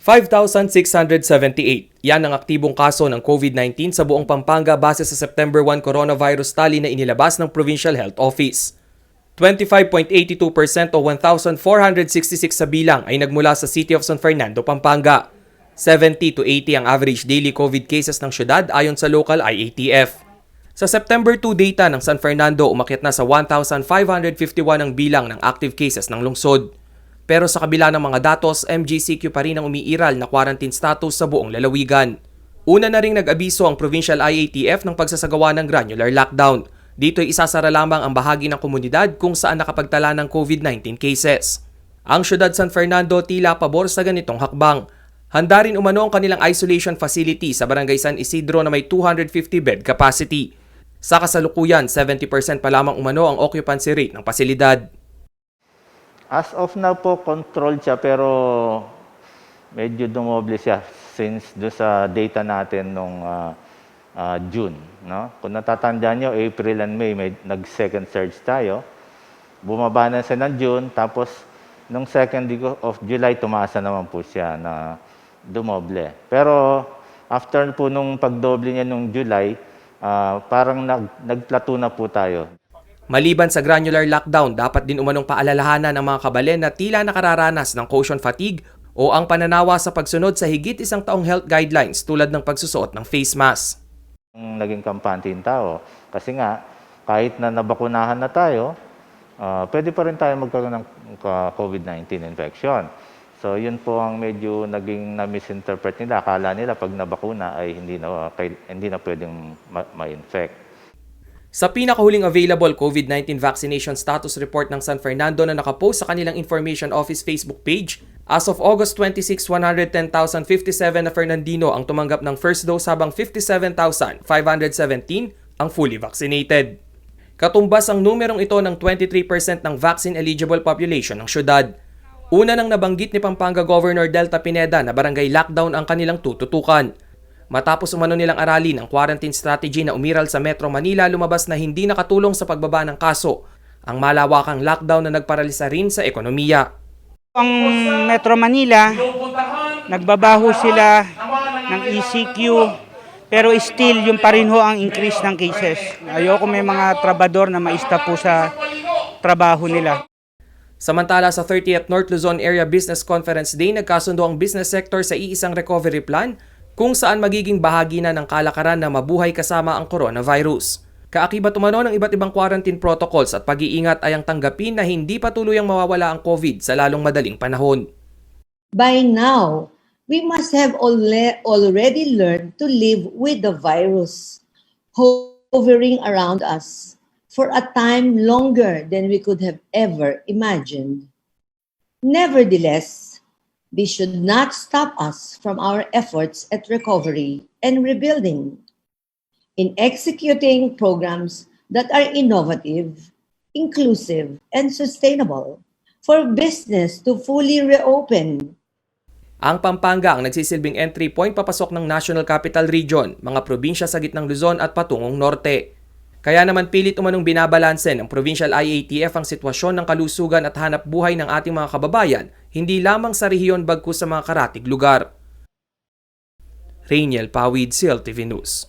5,678. Yan ang aktibong kaso ng COVID-19 sa buong Pampanga base sa September 1 coronavirus tally na inilabas ng Provincial Health Office. 25.82% o 1,466 sa bilang ay nagmula sa City of San Fernando, Pampanga. 70 to 80 ang average daily COVID cases ng syudad ayon sa local IATF. Sa September 2 data ng San Fernando, umakyat na sa 1,551 ang bilang ng active cases ng lungsod. Pero sa kabila ng mga datos, MGCQ pa rin ang umiiral na quarantine status sa buong lalawigan. Una na ring nag-abiso ang Provincial IATF ng pagsasagawa ng granular lockdown. Dito'y isasara lamang ang bahagi ng komunidad kung saan nakapagtala ng COVID-19 cases. Ang syudad San Fernando tila pabor sa ganitong hakbang. Handa rin umano ang kanilang isolation facility sa Barangay San Isidro na may 250 bed capacity. Sa kasalukuyan, 70% pa lamang umano ang occupancy rate ng pasilidad. As of now po, controlled siya pero medyo dumoble siya since do sa data natin nung June. No? Kung natatandaan nyo, April and May, nag-second surge tayo. Bumaba na siya ng June, tapos nung second week of July, tumasa naman po siya na dumoble. Pero after po nung pagdoble niya nung July, parang nagplateau na po tayo. Maliban sa granular lockdown, dapat din umanong paalalahanan ng mga kabalen na tila nakararanas ng caution fatigue o ang pananawa sa pagsunod sa higit isang taong health guidelines tulad ng pagsusuot ng face mask. Naging kampante yung tao kasi nga kahit na nabakunahan na tayo, pwede pa rin tayo magkaroon ng COVID-19 infection. So yun po ang medyo naging na-misinterpret nila. Akala nila pag nabakuna ay hindi na pwedeng ma-infect. Sa pinakahuling available COVID-19 vaccination status report ng San Fernando na nakapost sa kanilang Information Office Facebook page, as of August 26, 110,057 na Fernandino ang tumanggap ng first dose habang 57,517 ang fully vaccinated. Katumbas ang numerong ito ng 23% ng vaccine-eligible population ng syudad. Una nang nabanggit ni Pampanga Governor Delta Pineda na barangay lockdown ang kanilang tututukan. Matapos umano nilang aralin ang quarantine strategy na umiral sa Metro Manila, lumabas na hindi nakatulong sa pagbaba ng kaso ang malawakang lockdown na nagparalisa rin sa ekonomiya. Ang Metro Manila, nagbabaho sila ng ECQ, pero still yung pa rin ho ang increase ng cases. Ayoko may mga trabador na maista po sa trabaho nila. Samantala sa 30th North Luzon Area Business Conference Day, nagkasundo ang business sector sa iisang recovery plan kung saan magiging bahagi na ng kalakaran na mabuhay kasama ang coronavirus. Kaakibat umano ng iba't ibang quarantine protocols at pag-iingat ay ang tanggapin na hindi pa tuluyang mawawala ang COVID sa lalong madaling panahon. By now, we must have already learned to live with the virus hovering around us for a time longer than we could have ever imagined. Nevertheless, this should not stop us from our efforts at recovery and rebuilding. In executing programs that are innovative, inclusive, and sustainable for business to fully reopen. Ang Pampanga ang nagsisilbing entry point papasok ng National Capital Region, mga probinsya sa gitnang Luzon at patungong norte. Kaya naman pilit umanong binabalanse ng Provincial IATF ang sitwasyon ng kalusugan at hanap buhay ng ating mga kababayan, hindi lamang sa rehiyon bagkus sa mga karatig lugar. Rainiel Pawid, CLTV News.